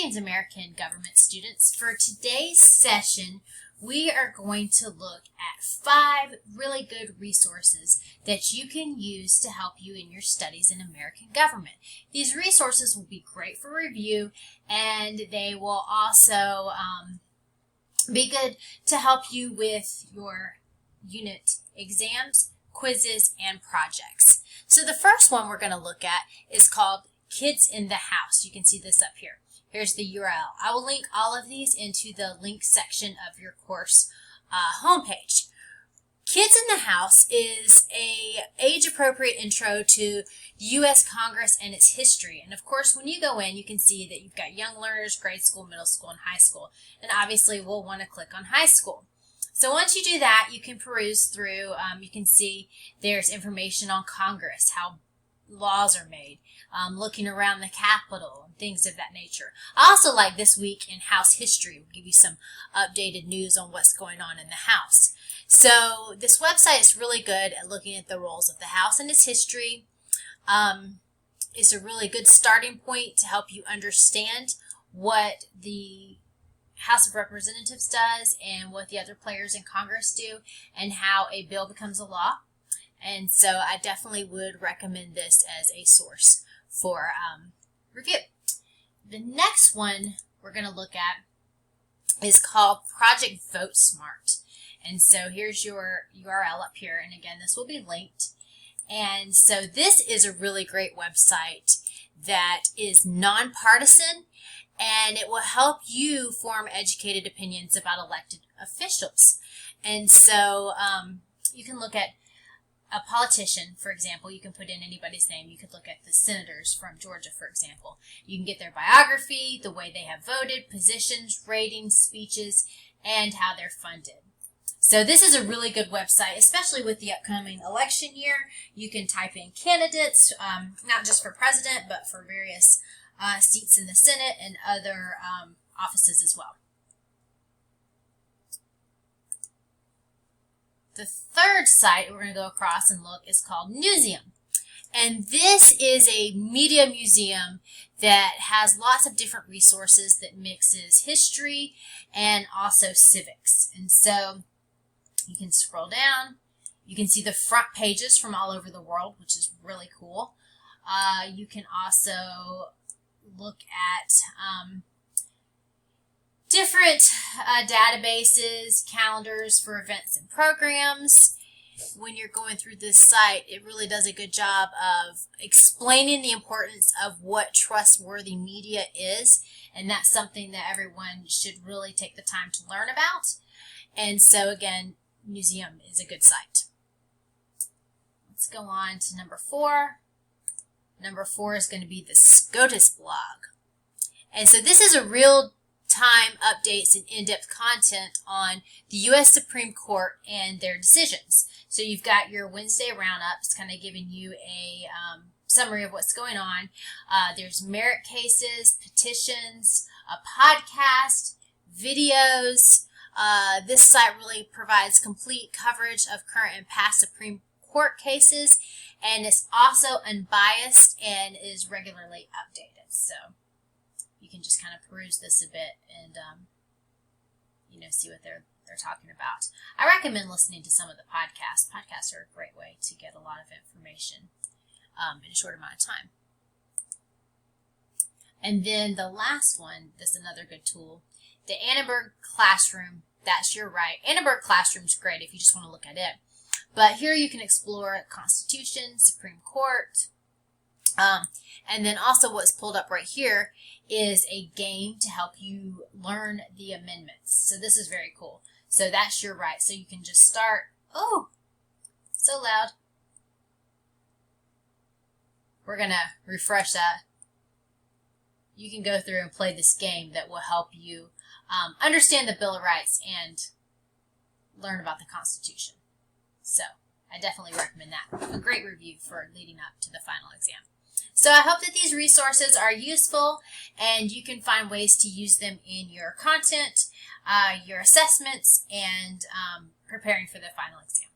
Greetings, American government students. For today's session, we are going to look at 5 really good resources that you can use to help you in your studies in American government. These resources will be great for review, and they will also be good to help you with your unit exams, quizzes, and projects. So the first one we're going to look at is called Kids in the House. You can see this up here. Here's the URL. I will link all of these into the link section of your course homepage. Kids in the House is a age-appropriate intro to U.S. Congress and its history. And of course, when you go in, you can see that you've got young learners, grade school, middle school, and high school. And obviously, we'll want to click on high school. So once you do that, you can peruse through. You can see there's information on Congress, how laws are made, looking around the Capitol, and things of that nature. I also like this week in House history. We'll give you some updated news on what's going on in the House. So this website is really good at looking at the roles of the House and its history. It's a really good starting point to help you understand what the House of Representatives does and what the other players in Congress do and how a bill becomes a law. And so I definitely would recommend this as a source for review. The next one we're going to look at is called Project Vote Smart. And so here's your URL up here. And again, this will be linked. And so this is a really great website that is nonpartisan, and it will help you form educated opinions about elected officials. And so you can look at a politician, for example. You can put in anybody's name. You could look at the senators from Georgia, for example. You can get their biography, the way they have voted, positions, ratings, speeches, and how they're funded. So this is a really good website, especially with the upcoming election year. You can type in candidates, not just for president, but for various seats in the Senate and other offices as well. The third site we're going to go across and look is called Newseum. And this is a media museum that has lots of different resources that mixes history and also civics. And so you can scroll down. You can see the front pages from all over the world, which is really cool. You can also look at different databases, calendars for events and programs. When you're going through this site, it really does a good job of explaining the importance of what trustworthy media is, and that's something that everyone should really take the time to learn about. And so again, Newseum is a good site. Let's go on to number 4. Number 4 is going to be the SCOTUS blog. And so this is a real-time updates and in-depth content on the U.S. Supreme Court and their decisions. So you've got your Wednesday roundup. It's kind of giving you a summary of what's going on. There's merit cases, petitions, a podcast, videos. This site really provides complete coverage of current and past Supreme Court cases, and it's also unbiased and is regularly updated. So you can just kind of peruse this a bit and see what they're talking about. I recommend listening to some of the podcasts. Podcasts are a great way to get a lot of information in a short amount of time. And then the last one, this is another good tool, the Annenberg Classroom. That's your right. Annenberg Classroom is great if you just want to look at it. But here you can explore Constitution, Supreme Court, and then also what's pulled up right here is a game to help you learn the amendments. So this is very cool. So that's your right. So you can just start. Oh, so loud. We're going to refresh that. You can go through and play this game that will help you understand the Bill of Rights and learn about the Constitution. So I definitely recommend that. A great review for leading up to the final exam. So I hope that these resources are useful and you can find ways to use them in your content, your assessments, and preparing for the final exam.